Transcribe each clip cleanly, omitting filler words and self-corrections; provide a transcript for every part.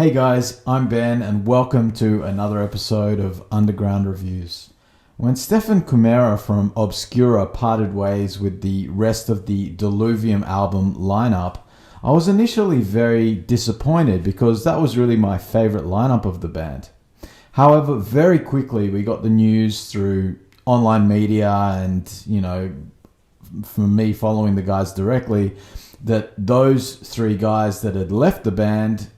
Hey guys, I'm Ben and welcome to another episode of Underground Reviews. When Stefan Kumera from Obscura parted ways with the rest of the Diluvium album lineup, I was initially very disappointed because that was really my favorite lineup of the band. However, very quickly we got the news through online media and, from me following the guys directly, that those three guys that had left the band,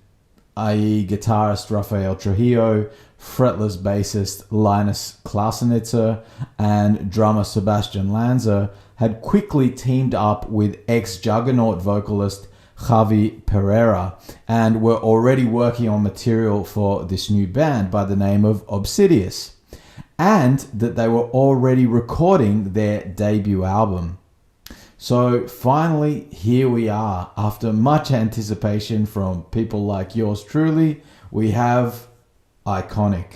i.e. guitarist Rafael Trujillo, fretless bassist Linus Klausenitzer, and drummer Sebastian Lanza, had quickly teamed up with ex-Juggernaut vocalist Javi Pereira and were already working on material for this new band by the name of Obsidious, and that they were already recording their debut album. So finally, here we are. After much anticipation from people like yours truly, we have Iconic.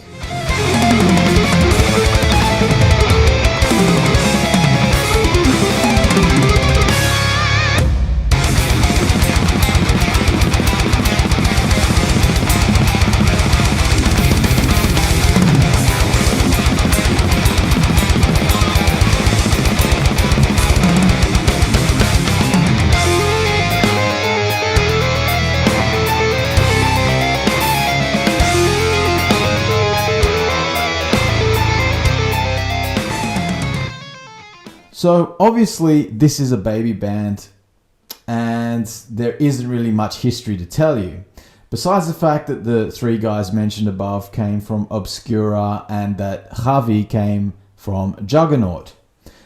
So obviously this is a baby band and there isn't really much history to tell you. Besides the fact that the three guys mentioned above came from Obscura and that Javi came from Juggernaut.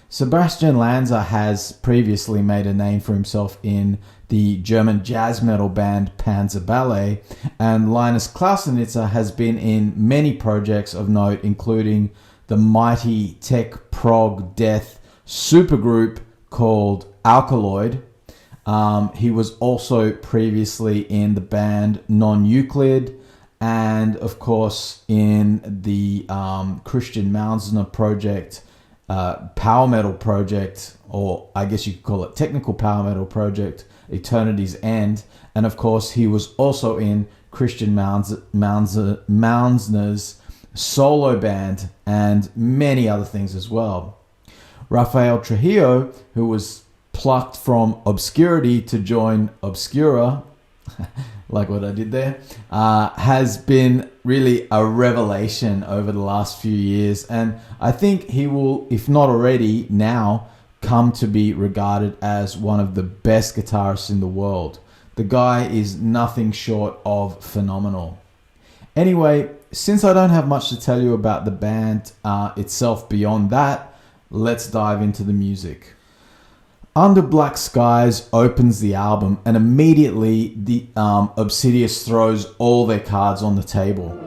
Sebastian Lanza has previously made a name for himself in the German jazz metal band Panzer Ballet, and Linus Klausenitzer has been in many projects of note, including the mighty tech prog death supergroup called Alkaloid. He was also previously in the band Non-Euclid, and of course in the Christian Mausner project, power metal project, or I guess you could call it technical power metal project, Eternity's End. And of course he was also in Christian Mausner's solo band and many other things as well. Rafael Trujillo, who was plucked from obscurity to join Obscura, like what I did there, has been really a revelation over the last few years. And I think he will, if not already now, come to be regarded as one of the best guitarists in the world. The guy is nothing short of phenomenal. Anyway, since I don't have much to tell you about the band itself beyond that, let's dive into the music. Under Black Skies opens the album, and immediately the Obsidious throws all their cards on the table.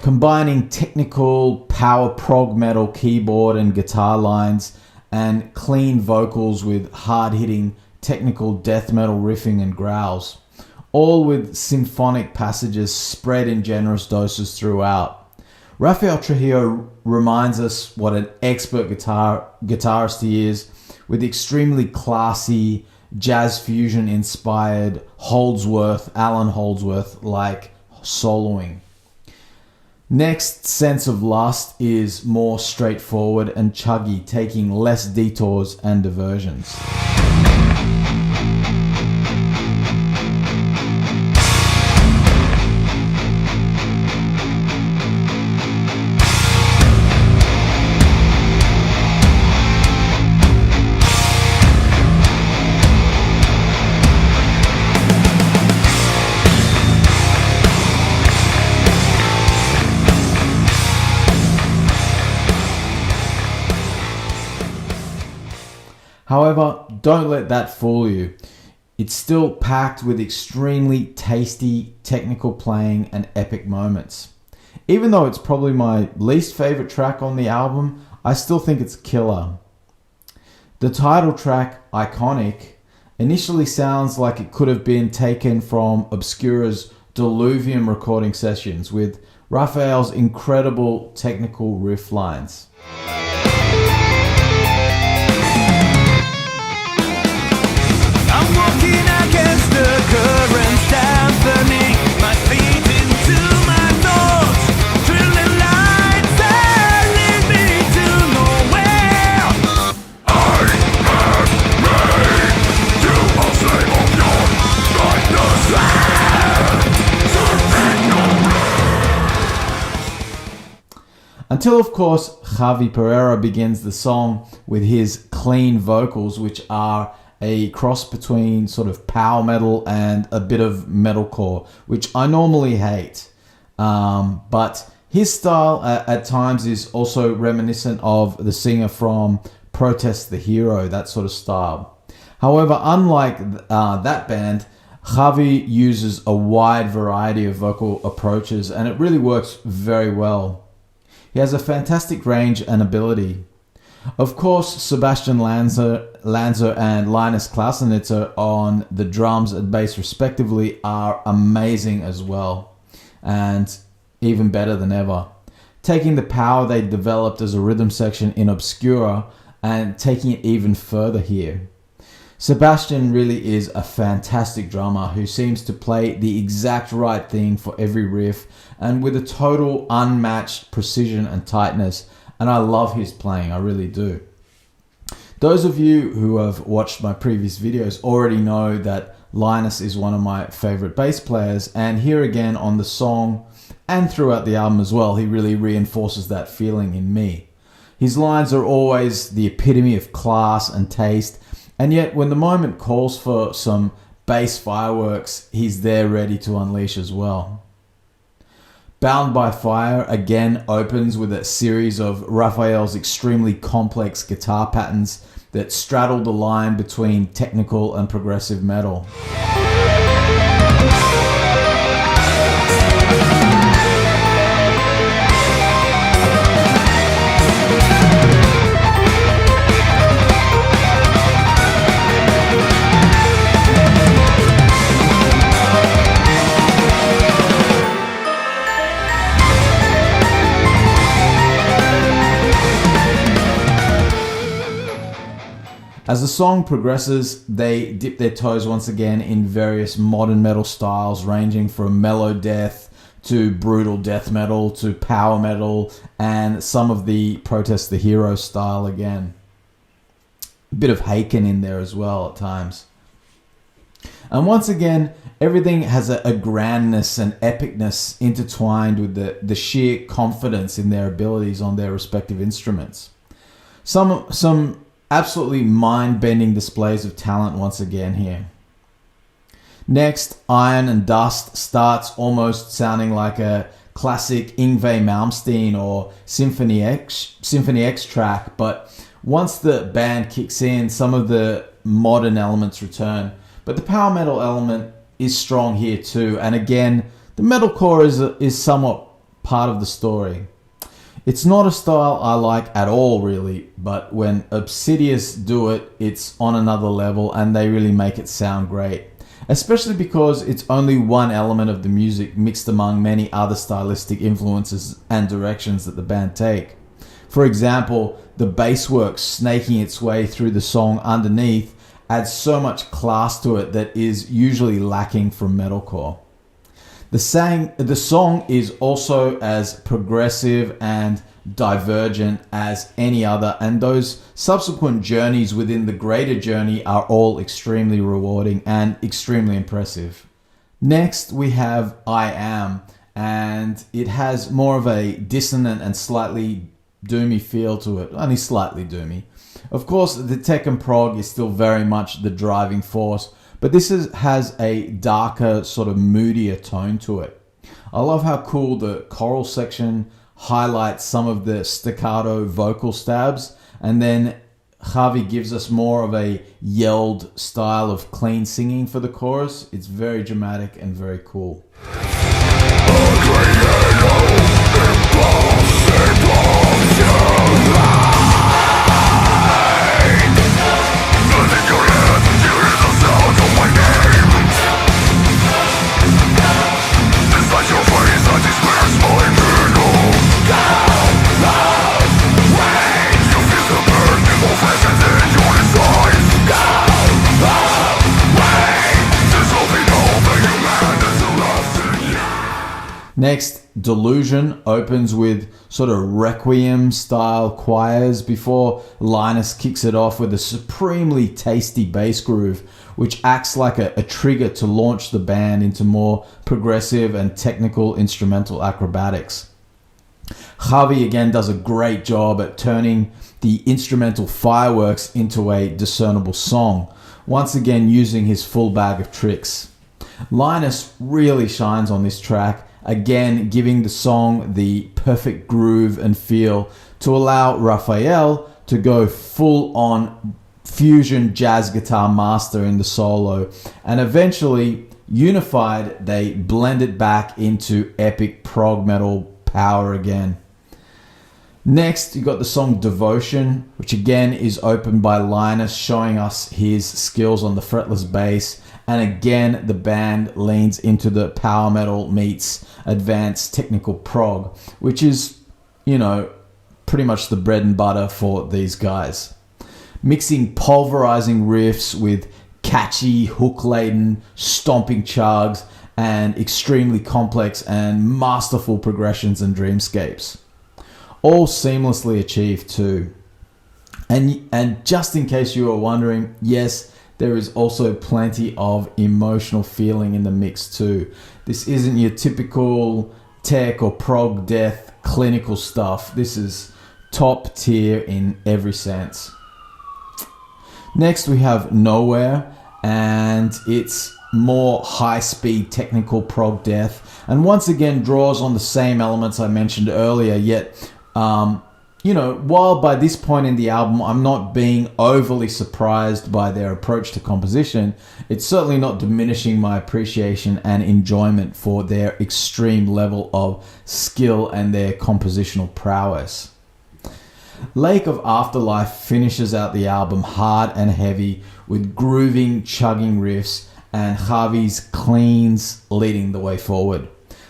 Combining technical power prog metal keyboard and guitar lines and clean vocals with hard-hitting technical death metal riffing and growls, all with symphonic passages spread in generous doses throughout. Rafael Trujillo reminds us what an expert guitarist he is, with extremely classy, jazz fusion inspired Alan Holdsworth-like soloing. Next, Sense of Lust is more straightforward and chuggy, taking less detours and diversions. However, don't let that fool you. it's still packed with extremely tasty technical playing and epic moments. Even though it's probably my least favorite track on the album, I still think it's killer. The title track, Iconic, initially sounds like it could have been taken from Obscura's Diluvium recording sessions with Raphael's incredible technical riff lines. I'm walking against the current, dampening my feet into my thoughts. Thrilling lights that lead me to nowhere. I am made. You are slave of your blindness. Until, of course, Javi Pereira begins the song with his clean vocals, which are a cross between sort of power metal and a bit of metalcore, which I normally hate. But his style at times is also reminiscent of the singer from Protest the Hero, that sort of style. However, unlike that band, Javi uses a wide variety of vocal approaches, and it really works very well. He has a fantastic range and ability. Of course, Sebastian Lanzer and Linus Klausenitzer on the drums and bass respectively are amazing as well, and even better than ever. Taking the power they developed as a rhythm section in Obscura and taking it even further here. Sebastian really is a fantastic drummer who seems to play the exact right thing for every riff and with a total unmatched precision and tightness. And I love his playing, I really do. Those of you who have watched my previous videos already know that Linus is one of my favorite bass players, and here again on the song and throughout the album as well, he really reinforces that feeling in me. His lines are always the epitome of class and taste, and yet when the moment calls for some bass fireworks, he's there ready to unleash as well. Bound by Fire again opens with a series of Raphael's extremely complex guitar patterns that straddle the line between technical and progressive metal. As the song progresses, they dip their toes once again in various modern metal styles, ranging from mellow death to brutal death metal to power metal and some of the Protest the Hero style again. A bit of Haken in there as well at times. And once again, everything has a grandness and epicness intertwined with the sheer confidence in their abilities on their respective instruments. Some absolutely mind-bending displays of talent once again here. Next, Iron and Dust starts almost sounding like a classic Yngwie Malmsteen or Symphony X track, but once the band kicks in, some of the modern elements return. But the power metal element is strong here too, and again, the metalcore is somewhat part of the story. It's not a style I like at all, really, but when Obsidious do it, it's on another level and they really make it sound great. Especially because it's only one element of the music mixed among many other stylistic influences and directions that the band take. For example, the bass work snaking its way through the song underneath adds so much class to it that is usually lacking from metalcore. The song is also as progressive and divergent as any other, and those subsequent journeys within the greater journey are all extremely rewarding and extremely impressive. Next, we have I Am, and it has more of a dissonant and slightly doomy feel to it, only slightly doomy. Of course, the tech and prog is still very much the driving force, but this has a darker, sort of moodier tone to it. I love how cool the choral section highlights some of the staccato vocal stabs, and then Javi gives us more of a yelled style of clean singing for the chorus. It's very dramatic and very cool. Next, Delusion opens with sort of Requiem style choirs before Linus kicks it off with a supremely tasty bass groove, which acts like a trigger to launch the band into more progressive and technical instrumental acrobatics. Javi again does a great job at turning the instrumental fireworks into a discernible song, once again using his full bag of tricks. Linus really shines on this track, again giving the song the perfect groove and feel to allow Raphael to go full on fusion jazz guitar master in the solo, and eventually, unified, they blend it back into epic prog metal power again. Next, you got the song Devotion, which again is opened by Linus showing us his skills on the fretless bass. And again, the band leans into the power metal meets advanced technical prog, which is, pretty much the bread and butter for these guys. Mixing pulverizing riffs with catchy, hook-laden, stomping chugs, and extremely complex and masterful progressions and dreamscapes. All seamlessly achieved too. And just in case you were wondering, yes, there is also plenty of emotional feeling in the mix too. This isn't your typical tech or prog death clinical stuff. This is top tier in every sense. Next we have Nowhere, and it's more high-speed technical prog death, and once again draws on the same elements I mentioned earlier, yet while by this point in the album I'm not being overly surprised by their approach to composition, it's certainly not diminishing my appreciation and enjoyment for their extreme level of skill and their compositional prowess. Lake of Afterlife finishes out the album hard and heavy with grooving, chugging riffs and Javi's cleans leading the way forward.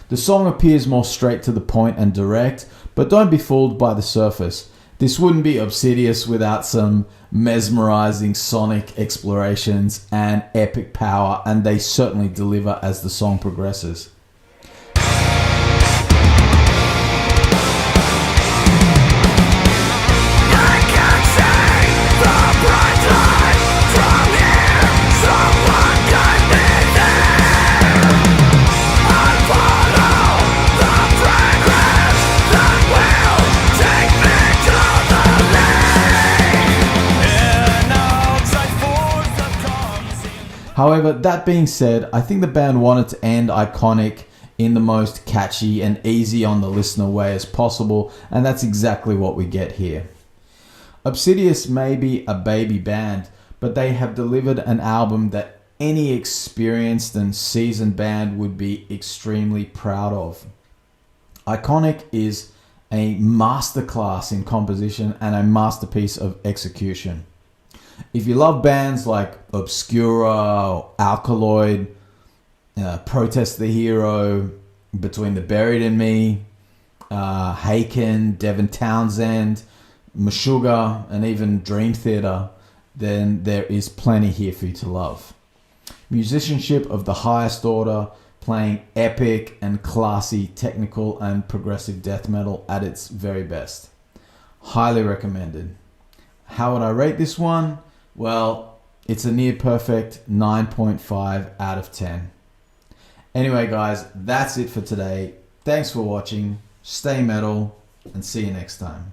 The song appears more straight to the point and direct, but don't be fooled by the surface. This wouldn't be Obsidious without some mesmerizing sonic explorations and epic power, and they certainly deliver as the song progresses. However, that being said, I think the band wanted to end iconic in the most catchy and easy on the listener way as possible, and that's exactly what we get here. Obsidious may be a baby band, but they have delivered an album that any experienced and seasoned band would be extremely proud of. Iconic is a masterclass in composition and a masterpiece of execution. If you love bands like Obscura, or Alkaloid, Protest the Hero, Between the Buried and Me, Haken, Devin Townsend, Meshuggah, and even Dream Theater, then there is plenty here for you to love. Musicianship of the highest order, playing epic and classy technical and progressive death metal at its very best. Highly recommended. How would I rate this one? Well, it's a near perfect 9.5 out of 10. Anyway, guys, that's it for today. Thanks for watching. Stay metal, and see you next time.